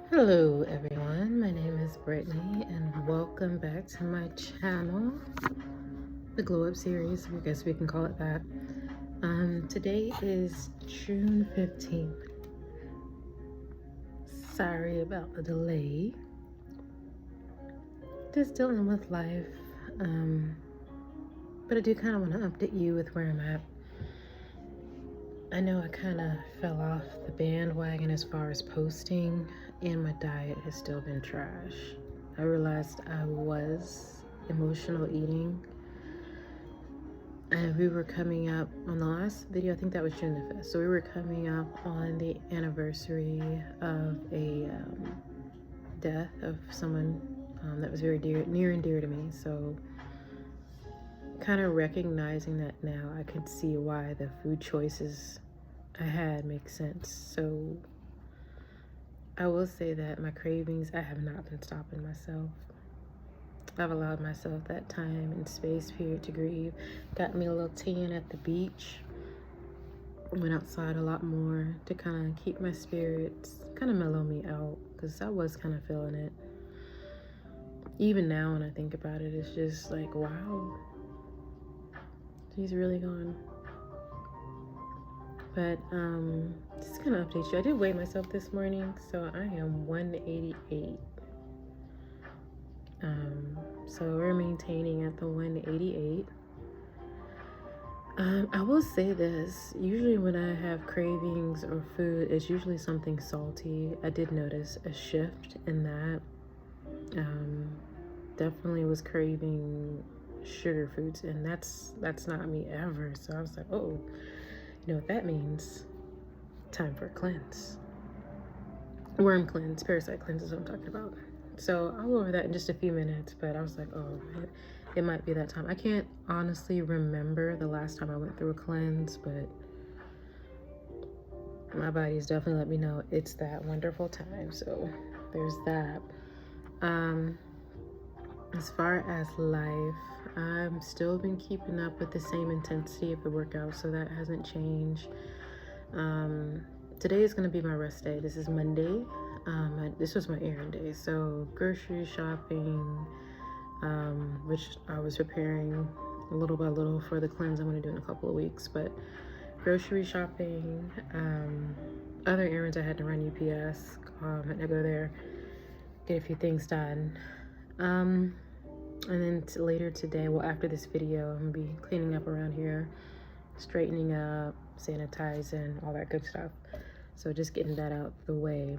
Hello everyone, my name is Brittany and welcome back to my channel, the Glow Up series, I guess we can call it that. Today is June 15th. Sorry about the delay. Just dealing with life, but I do kind of want to update you with where I'm at. I know I kind of fell off the bandwagon as far as posting, and my diet has still been trash. I realized I was emotional eating, and we were coming up on the last video, I think that was June the 5th. So we were coming up on the anniversary of a death of someone that was very near and dear to me. So kind of recognizing that now, I can see why the food choices I had make sense. So I will say that my cravings, I have not been stopping myself. I've allowed myself that time and space period to grieve. Got me a little tan at the beach. Went outside a lot more to kind of keep my spirits, kind of mellow me out, because I was kind of feeling it. Even now when I think about it, it's just like, wow, she's really gone. But just gonna update you. I did weigh myself this morning, so I am 188. So we're maintaining at the 188. I will say this, usually when I have cravings or food, it's usually something salty. I did notice a shift in that. Definitely was craving sugar foods, and that's not me ever. So I was like, oh, you know what that means? Time for a cleanse. Worm cleanse, parasite cleanse is what I'm talking about. So I'll go over that in just a few minutes, but I was like, oh, it might be that time. I can't honestly remember the last time I went through a cleanse, but my body's definitely let me know it's that wonderful time. So there's that. As far as life, I've still been keeping up with the same intensity of the workout, so that hasn't changed. Today is going to be my rest day. This is Monday. This was my errand day, so grocery shopping, which I was preparing little by little for the cleanse I'm going to do in a couple of weeks, but grocery shopping, other errands I had to run UPS, had to go there, get a few things done. And then later today, well, after this video, I'm gonna be cleaning up around here, straightening up, sanitizing, all that good stuff. So just getting that out the way.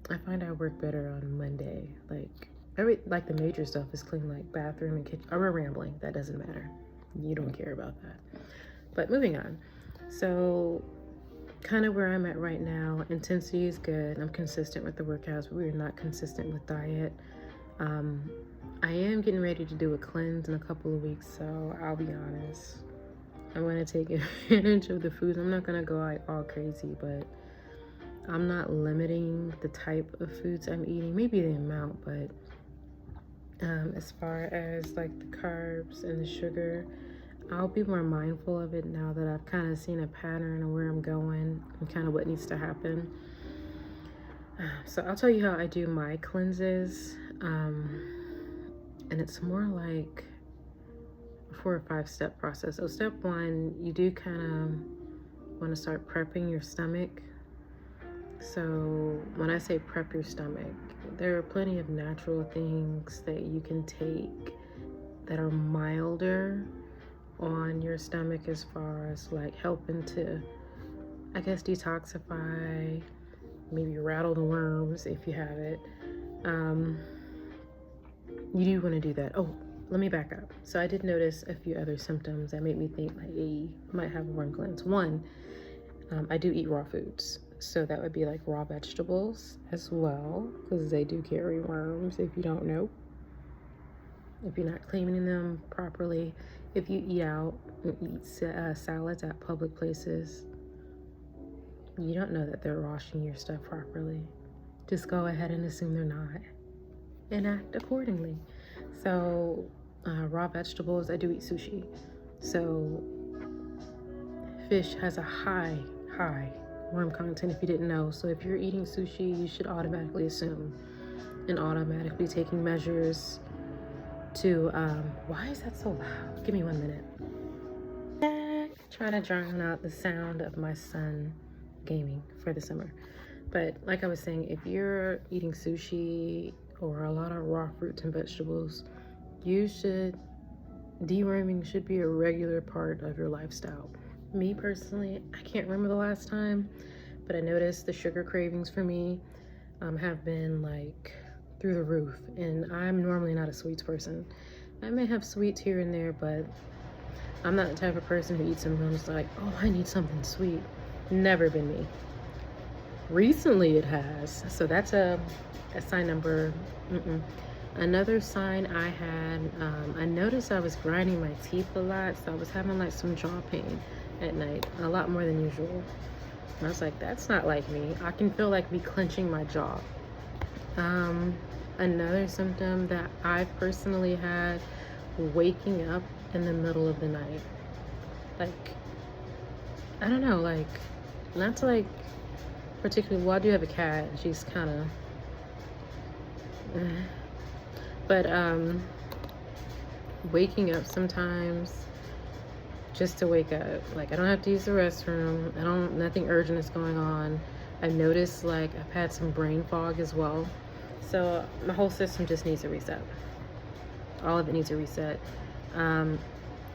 I find I work better on Monday. Like the major stuff is clean, like bathroom and kitchen. We're rambling, that doesn't matter. You don't care about that. But moving on. So kind of where I'm at right now, intensity is good. I'm consistent with the workouts, but we're not consistent with diet. I am getting ready to do a cleanse in a couple of weeks, so I'll be honest. I'm going to take advantage of the foods. I'm not going to go like all crazy, but I'm not limiting the type of foods I'm eating, maybe the amount, but as far as like the carbs and the sugar, I'll be more mindful of it now that I've kind of seen a pattern of where I'm going and kind of what needs to happen. So I'll tell you how I do my cleanses. And it's more like a 4 or 5 step process. So step 1, you do kind of want to start prepping your stomach. So when I say prep your stomach, there are plenty of natural things that you can take that are milder on your stomach as far as like helping to, I guess, detoxify, maybe rattle the worms if you have it. You do want to do that. Oh, let me back up. So I did notice a few other symptoms that made me think like, hey, I might have a worm cleanse. One, I do eat raw foods. So that would be like raw vegetables as well, because they do carry worms if you don't know. If you're not cleaning them properly, if you eat out and eat salads at public places, you don't know that they're washing your stuff properly. Just go ahead and assume they're not and act accordingly. So raw vegetables, I do eat sushi. So fish has a high worm content if you didn't know. So if you're eating sushi, you should automatically assume and automatically taking measures to, why is that so loud? Give me 1 minute. Trying to drown out the sound of my son gaming for the summer. But like I was saying, if you're eating sushi or a lot of raw fruits and vegetables, deworming should be a regular part of your lifestyle. Me personally, I can't remember the last time, but I noticed the sugar cravings for me have been like through the roof, and I'm normally not a sweets person. I may have sweets here and there, but I'm not the type of person who eats them and is like, oh, I need something sweet. Never been me. Recently it has, so that's a sign number. Another sign I had, I noticed I was grinding my teeth a lot, so I was having like some jaw pain at night, a lot more than usual. And I was like, that's not like me. I can feel like me clenching my jaw. Another symptom that I personally had, waking up in the middle of the night. Like, I don't know, like, not to like particularly, well, I do have a cat, she's kind of but waking up sometimes just to wake up. Like, I don't have to use the restroom, nothing urgent is going on. I've noticed like I've had some brain fog as well, so my whole system just needs a reset. All of it needs a reset. I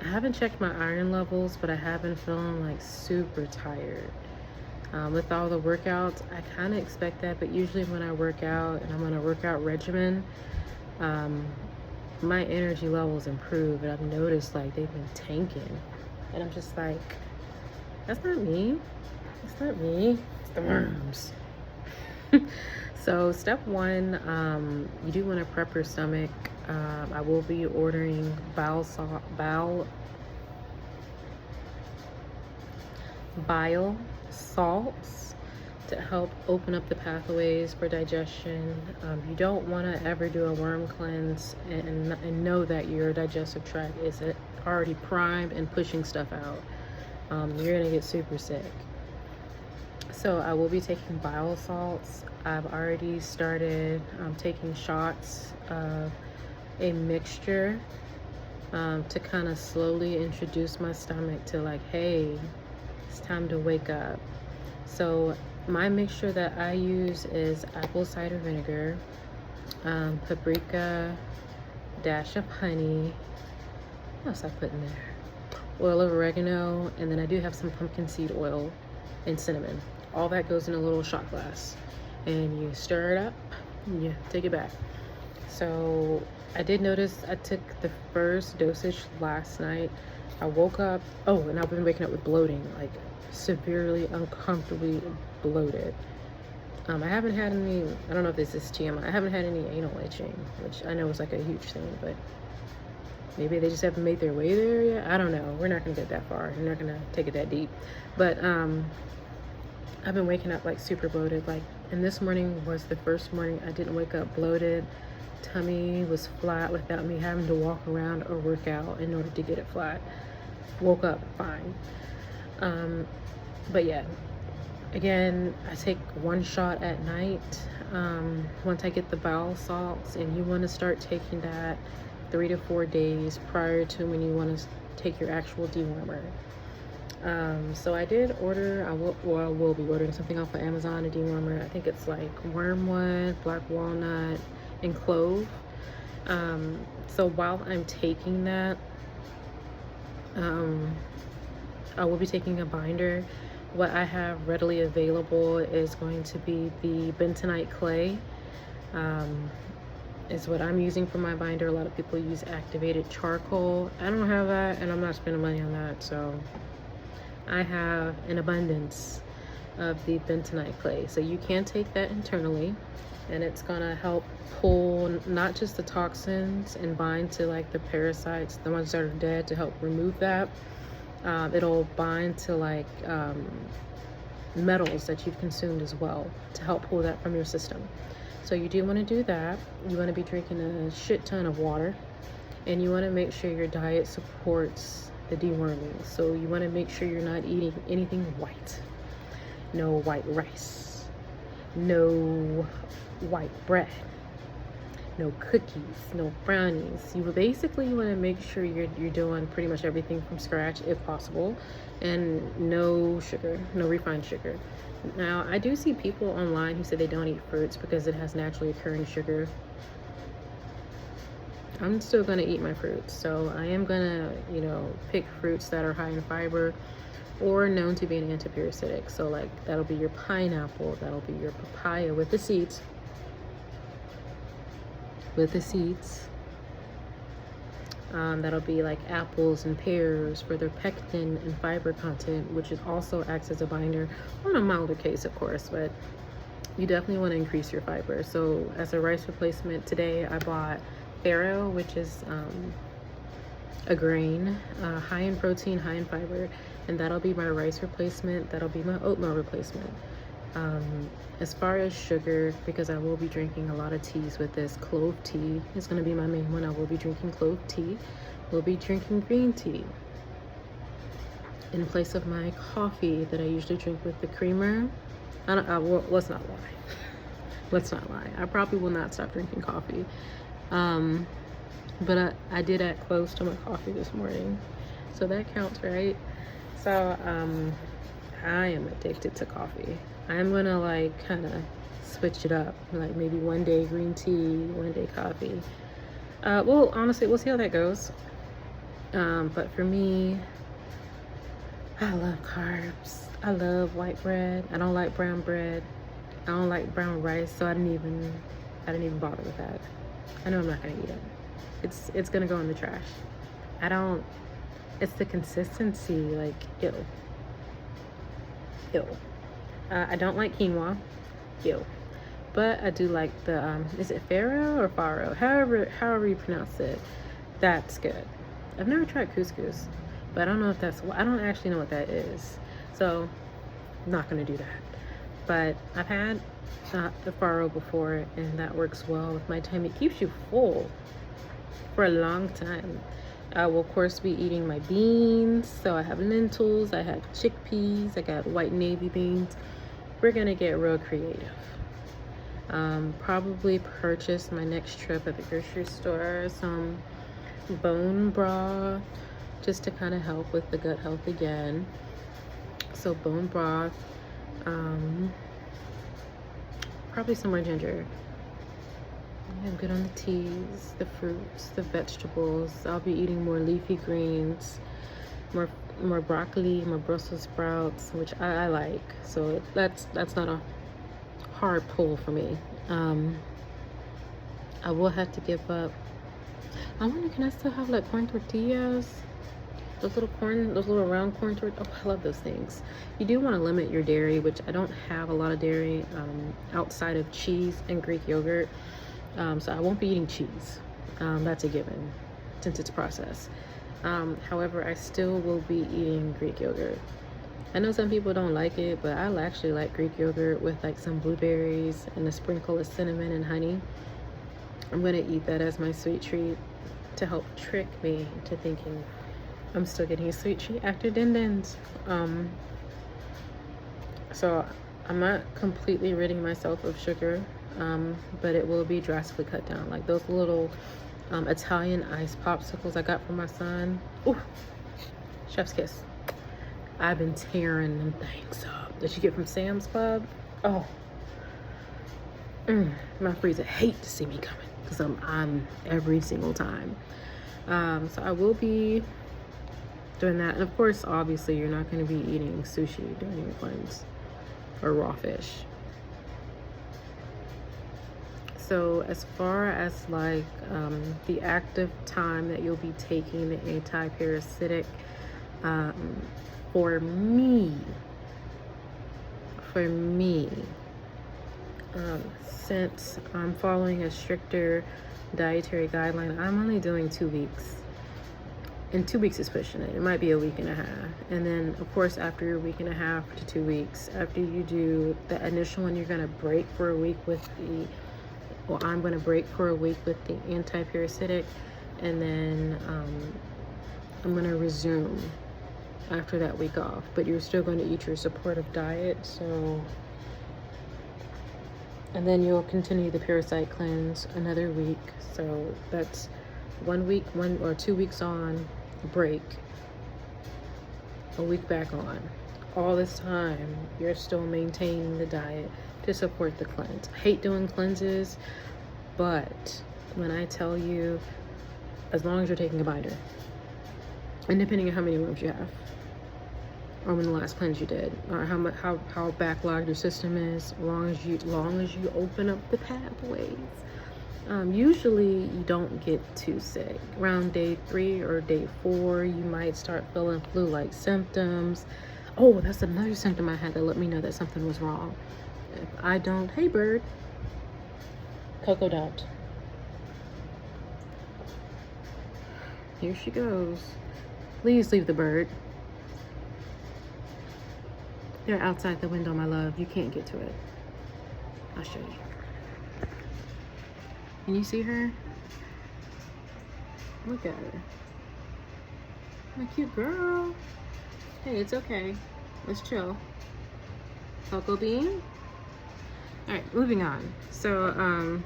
haven't checked my iron levels, but I have been feeling like super tired. With all the workouts, I kind of expect that, but usually when I work out and I'm on a workout regimen, my energy levels improve, and I've noticed like they've been tanking, and I'm just like, that's not me. It's not me. It's the worms. So step one, you do want to prep your stomach. I will be ordering bile salts to help open up the pathways for digestion. You don't want to ever do a worm cleanse and know that your digestive tract is already primed and pushing stuff out. You're gonna get super sick. So I will be taking bile salts. I've already started taking shots of a mixture to kind of slowly introduce my stomach to like, hey, it's time to wake up. So my mixture that I use is apple cider vinegar, paprika, dash of honey. What else I put in there? Oil of oregano, and then I do have some pumpkin seed oil and cinnamon. All that goes in a little shot glass, and you stir it up and you take it back. So I did notice I took the first dosage last night. I woke up, and I've been waking up with bloating, like severely uncomfortably bloated. I haven't had any, I don't know if this is TMI, I haven't had any anal itching, which I know is like a huge thing, but maybe they just haven't made their way there yet. I don't know. We're not gonna get that far. We're not gonna take it that deep. But I've been waking up like super bloated, like, and this morning was the first morning I didn't wake up bloated. Tummy was flat without me having to walk around or work out in order to get it flat. Woke up fine. But yeah, again, I take one shot at night once I get the bile salts, and you want to start taking that 3 to 4 days prior to when you want to take your actual dewormer. So I did order, I will be ordering something off of Amazon, a dewormer. I think it's like wormwood, black walnut, and clove. So while I'm taking that, I will be taking a binder. What I have readily available is going to be the bentonite clay, is what I'm using for my binder. A lot of people use activated charcoal. I don't have that, and I'm not spending money on that, so I have an abundance of the bentonite clay. So you can take that internally, and it's gonna help pull not just the toxins and bind to like the parasites, the ones that are dead, to help remove that. It'll bind to like metals that you've consumed as well, to help pull that from your system. So you do want to do that. You want to be drinking a shit ton of water, and you want to make sure your diet supports the deworming. So you want to make sure you're not eating anything white. no white rice, no white bread, no cookies, no brownies. You basically want to make sure you're doing pretty much everything from scratch if possible, and no sugar, no refined sugar. Now, I do see people online who say they don't eat fruits because it has naturally occurring sugar. I'm still gonna eat my fruits, so I am gonna, you know, pick fruits that are high in fiber or known to be an antiparasitic. So like that'll be your pineapple, that'll be your papaya with the seeds. That'll be like apples and pears for their pectin and fiber content, which is also acts as a binder on a milder case, of course, but you definitely want to increase your fiber. So as a rice replacement today, I bought farro, which is a grain, high in protein, high in fiber, and that'll be my rice replacement. That'll be my oatmeal replacement. As far as sugar, because I will be drinking a lot of teas with this, clove tea is going to be my main one. I will be drinking clove tea. We'll be drinking green tea in place of my coffee that I usually drink with the creamer. Let's not lie. Let's not lie. I probably will not stop drinking coffee. But I did add cloves to my coffee this morning, so that counts, right? So I am addicted to coffee. I'm gonna like kind of switch it up, like maybe one day green tea, one day coffee. Well, honestly, we'll see how that goes. But for me, I love carbs. I love white bread. I don't like brown bread. I don't like brown rice, so I didn't even bother with that. I know I'm not gonna eat it. It's gonna go in the trash. It's the consistency, like ew. I don't like quinoa, ew. But I do like the is it farro or farro? However you pronounce it, that's good. I've never tried couscous, but I don't know if I don't actually know what that is. So I'm not gonna do that. But I've had the farro before, and that works well with my time. It keeps you full for a long time. I will of course be eating my beans. So I have lentils, I have chickpeas, I got white navy beans. We're gonna get real creative. Probably purchase my next trip at the grocery store some bone broth just to kind of help with the gut health again. So bone broth, probably some more ginger. I'm good on the teas, the fruits, the vegetables. I'll be eating more leafy greens, more broccoli, more Brussels sprouts, which I like. So that's not a hard pull for me. I will have to give up. I wonder, can I still have like corn tortillas? Those little round corn tortillas. Oh, I love those things. You do want to limit your dairy, which I don't have a lot of dairy outside of cheese and Greek yogurt. So I won't be eating cheese. That's a given since it's processed. However, I still will be eating Greek yogurt. I know some people don't like it, but I actually like Greek yogurt with like some blueberries and a sprinkle of cinnamon and honey. I'm gonna eat that as my sweet treat to help trick me into thinking I'm still getting a sweet treat after Din Dins. So I'm not completely ridding myself of sugar, but it will be drastically cut down. Like those little Italian ice popsicles I got from my son. Ooh, chef's kiss. I've been tearing them things up that you get from Sam's Club. Oh, my freezer hate to see me coming because I'm every single time. So I will be doing that, and of course, obviously, you're not going to be eating sushi during your cleanse or raw fish. So as far as like the active time that you'll be taking the anti-parasitic, for me, since I'm following a stricter dietary guideline, I'm only doing 2 weeks. And 2 weeks is pushing it. It might be a week and a half. And then, of course, after your week and a half to 2 weeks, after you do the initial one, you're going to break for a week with I'm going to break for a week with the anti-parasitic. And then I'm going to resume after that week off, but you're still going to eat your supportive diet. So, and then you'll continue the parasite cleanse another week. So that's 1 or 2 weeks on, break, a week back on. All this time, you're still maintaining the diet to support the cleanse. I hate doing cleanses, but when I tell you, as long as you're taking a binder, and depending on how many worms you have, or when the last cleanse you did, or how backlogged your system is, long as you open up the pathways, usually you don't get too sick. Around day 3 or day 4, you might start feeling flu-like symptoms. Oh, that's another symptom I had that let me know that something was wrong. If I don't, hey bird, Coco don't. Here she goes. Please leave the bird. They're outside the window, my love. You can't get to it. I'll show you. Can you see her? Look at her. My cute girl. Hey, it's okay. Let's chill. Cocoa bean? Alright, moving on. So,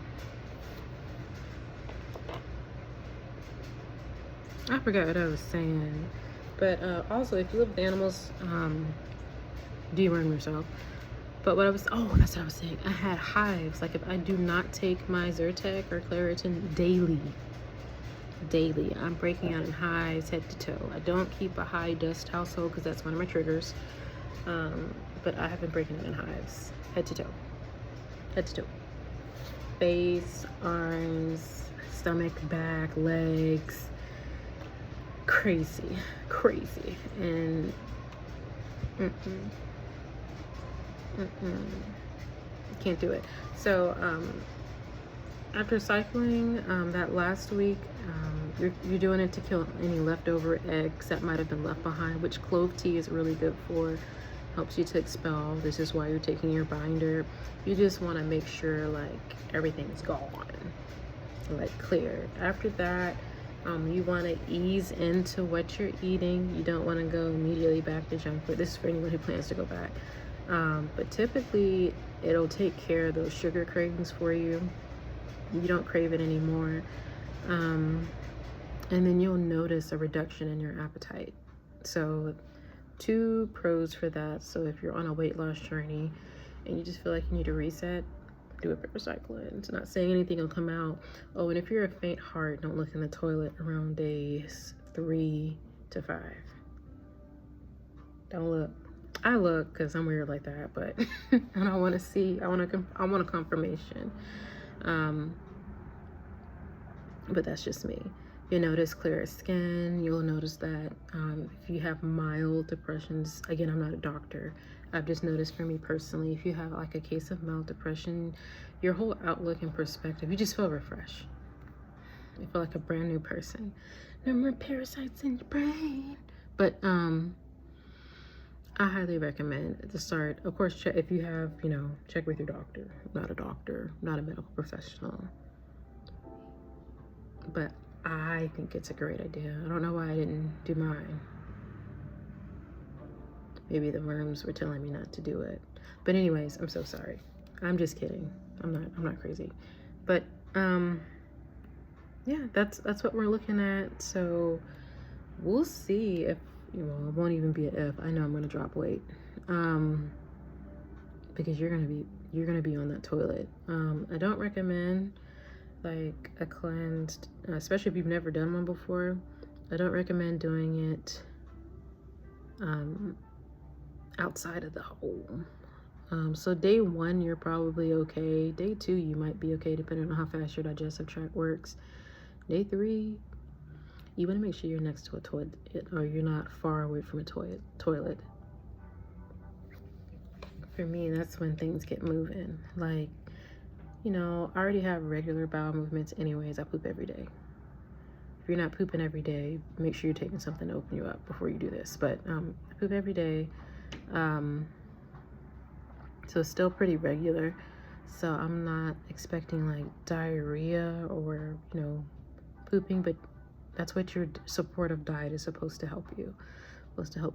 I forgot what I was saying. But also, if you live with animals, deworm yourself. But that's what I was saying. I had hives. Like, if I do not take my Zyrtec or Claritin daily, I'm breaking out in hives head to toe. I don't keep a high dust household because that's one of my triggers. But I have been breaking out in hives head to toe. Face, arms, stomach, back, legs. Crazy. And can't do it. So after cycling that last week, you're doing it to kill any leftover eggs that might have been left behind, which clove tea is really good for. Helps you to expel. This is why you're taking your binder. You just want to make sure like everything's gone, like clear. After that, you want to ease into what you're eating. You don't want to go immediately back to junk food. This is for anyone who plans to go back. But typically it'll take care of those sugar cravings for you. You don't crave it anymore. And then you'll notice a reduction in your appetite. So 2 pros for that. So if you're on a weight loss journey and you just feel like you need a reset, do a parasite cleanse. Not saying anything will come out. Oh, and if you're a faint heart, don't look in the toilet around days 3 to 5. Don't look. I look because I'm weird like that, but and I want to see. I want a confirmation. But that's just me. You'll notice clearer skin. You'll notice that if you have mild depressions, again, I'm not a doctor. I've just noticed for me personally, if you have like a case of mild depression, your whole outlook and perspective, you just feel refreshed. You feel like a brand new person. No more parasites in your brain. But I highly recommend to start, of course, check if you have, check with your doctor. I'm not a doctor, not a medical professional. But I think it's a great idea. I don't know why I didn't do mine. Maybe the worms were telling me not to do it. But anyways, I'm so sorry. I'm just kidding. I'm not crazy. But yeah, that's what we're looking at. So we'll see if it won't even be an if. I know I'm gonna drop weight. Because you're gonna be on that toilet. I don't recommend like a cleansed, especially if you've never done one before. I don't recommend doing it outside of the home. So day 1 you're probably okay. Day 2 you might be okay depending on how fast your digestive tract works. Day 3 you want to make sure you're next to a toilet or you're not far away from a toilet. For me, that's when things get moving. Like, I already have regular bowel movements anyways. I poop every day. If you're not pooping every day, make sure you're taking something to open you up before you do this. But I poop every day. So it's still pretty regular. So I'm not expecting like diarrhea or, pooping, but that's what your supportive diet is supposed to help you supposed to help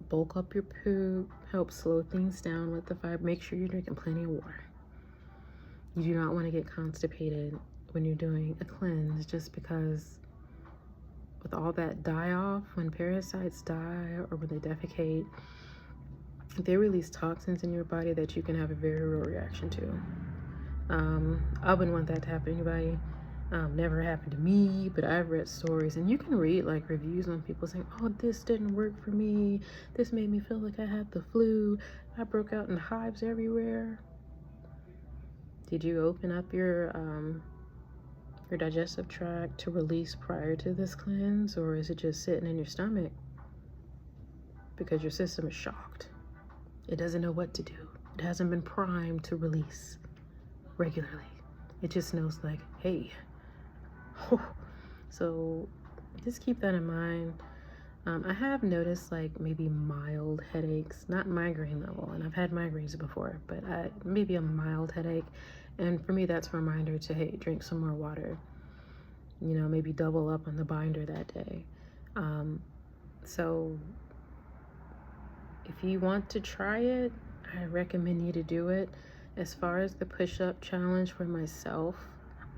bulk up your poop, help slow things down with the fiber. Make sure you're drinking plenty of water. You do not want to get constipated when you're doing a cleanse, just because with all that die-off, when parasites die or when they defecate, they release toxins in your body that you can have a very real reaction to. I wouldn't want that to happen to anybody. Never happened to me, but I've read stories, and you can read like reviews on people saying, oh, this didn't work for me, this made me feel like I had the flu, I broke out in hives everywhere. Did you open up your digestive tract to release prior to this cleanse, or is it just sitting in your stomach because your system is shocked? It doesn't know what to do. It hasn't been primed to release regularly. It just knows like, hey. So just keep that in mind. I have noticed like maybe mild headaches, not migraine level, and I've had migraines before, but maybe a mild headache. And for me, that's a reminder to, hey, drink some more water. You know, maybe double up on the binder that day. So if you want to try it, I recommend you to do it. As far as the push-up challenge for myself,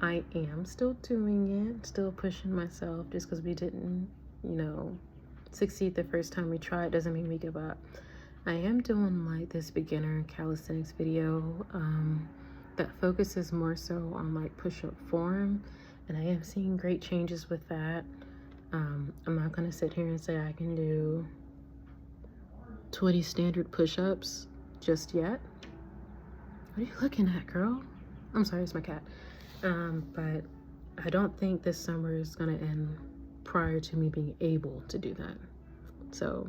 I am still doing it, still pushing myself. Just because we didn't, you know, succeed the first time we tried doesn't mean we give up. I am doing like this beginner calisthenics video that focuses more so on like push-up form, and I am seeing great changes with that. I'm not gonna sit here and say I can do 20 standard push-ups just yet. What are you looking at, girl? I'm sorry, it's my cat. But I don't think this summer is gonna end prior to me being able to do that. So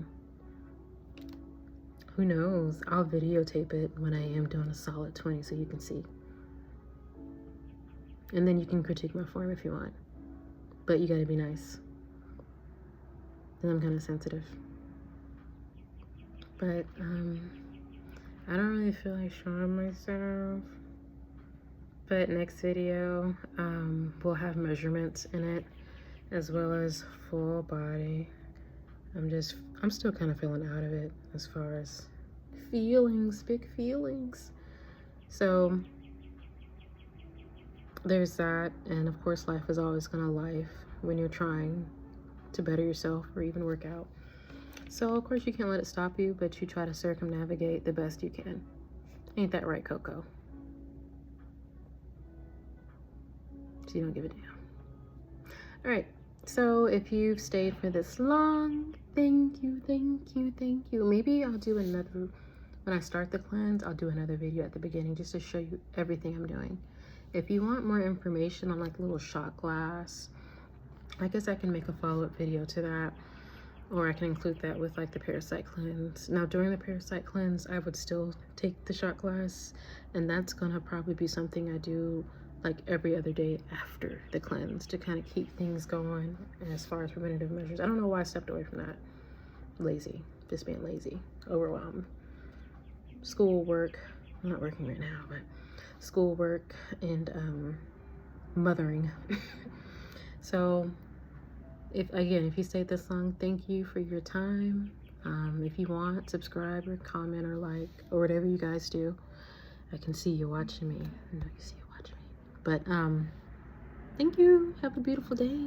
who knows? I'll videotape it when I am doing a solid 20 so you can see. And then you can critique my form if you want. But you gotta be nice. And I'm kind of sensitive. But I don't really feel like showing myself. But next video, we'll have measurements in it, as well as full body. I'm still kind of feeling out of it as far as feelings, big feelings. So there's that, and of course life is always gonna life when you're trying to better yourself or even work out. So of course you can't let it stop you, but you try to circumnavigate the best you can. Ain't that right, Coco? So you don't give a damn. All right, so if you've stayed for this long, thank you, thank you, thank you. Maybe I'll do another, when I start the cleanse, I'll do another video at the beginning just to show you everything I'm doing. If you want more information on like a little shot glass, I guess I can make a follow-up video to that, or I can include that with like the parasite cleanse. Now during the parasite cleanse, I would still take the shot glass, and that's gonna probably be something I do like every other day after the cleanse to kind of keep things going as far as preventative measures. I don't know why I stepped away from that. Lazy, just being lazy, overwhelmed. School, work, I'm not working right now, but school, work, and mothering. So if you stayed this long, thank you for your time. If you want, subscribe or comment or like or whatever you guys do. I can see you watching me. I know you see you watching me. But thank you. Have a beautiful day.